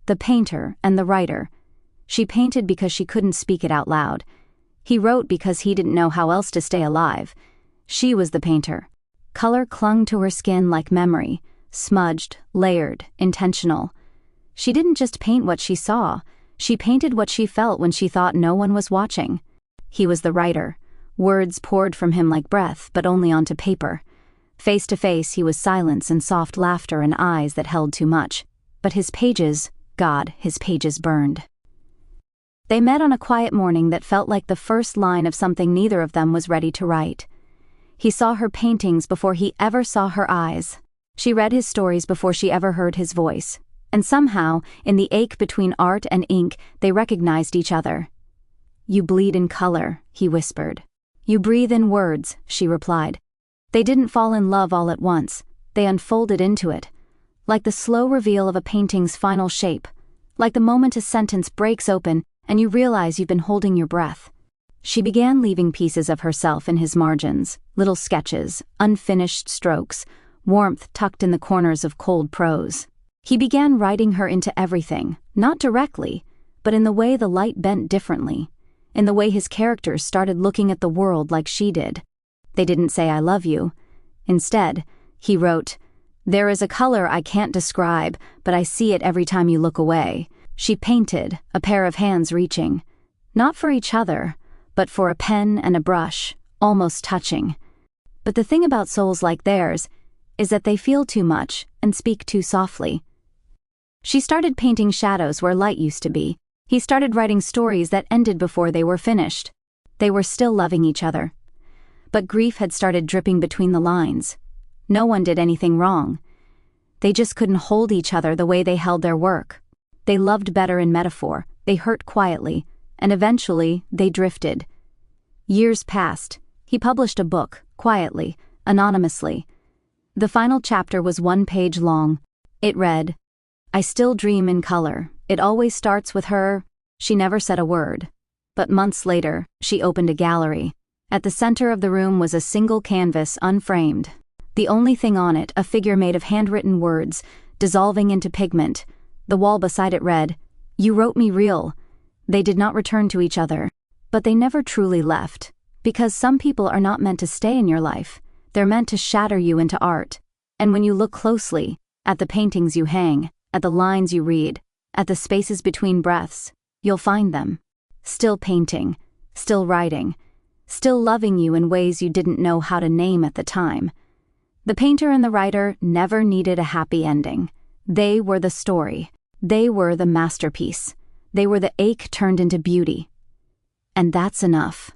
the painter and the writer. She painted because she couldn't speak it out loud. He wrote because he didn't know how else to stay alive. She was the painter. Color clung to her skin like memory, smudged, layered, intentional. She didn't just paint what she saw, she painted what she felt when she thought no one was watching. He was the writer. Words poured from him like breath, but only onto paper. Face to face, he was silence and soft laughter and eyes that held too much. But his pages, God, his pages burned. They met on a quiet morning that felt like the first line of something neither of them was ready to write. He saw her paintings before he ever saw her eyes. She read his stories before she ever heard his voice. And somehow, in the ache between art and ink, they recognized each other. "You bleed in color," he whispered. "You breathe in words," she replied. They didn't fall in love all at once. They unfolded into it. Like the slow reveal of a painting's final shape. Like the moment a sentence breaks open and you realize you've been holding your breath. She began leaving pieces of herself in his margins, little sketches, unfinished strokes, warmth tucked in the corners of cold prose. He began writing her into everything, not directly, but in the way the light bent differently, in the way his characters started looking at the world like she did. They didn't say "I love you." Instead, he wrote, "There is a color I can't describe, but I see it every time you look away." She painted, a pair of hands reaching, not for each other, but for a pen and a brush, almost touching. But the thing about souls like theirs is that they feel too much and speak too softly. She started painting shadows where light used to be. He started writing stories that ended before they were finished. They were still loving each other. But grief had started dripping between the lines. No one did anything wrong. They just couldn't hold each other the way they held their work. They loved better in metaphor, they hurt quietly, and eventually they drifted. Years passed. He published a book, quietly, anonymously. The final chapter was 1 page long. It read, "I still dream in color. It always starts with her." She never said a word. But months later, she opened a gallery. At the center of the room was a single canvas, unframed. The only thing on it, a figure made of handwritten words, dissolving into pigment. The wall beside it read, "You wrote me real." They did not return to each other. But they never truly left. Because some people are not meant to stay in your life. They're meant to shatter you into art. And when you look closely, at the paintings you hang, at the lines you read, at the spaces between breaths, you'll find them. Still painting, still writing, still loving you in ways you didn't know how to name at the time. The painter and the writer never needed a happy ending. They were the story. They were the masterpiece. They were the ache turned into beauty. And that's enough.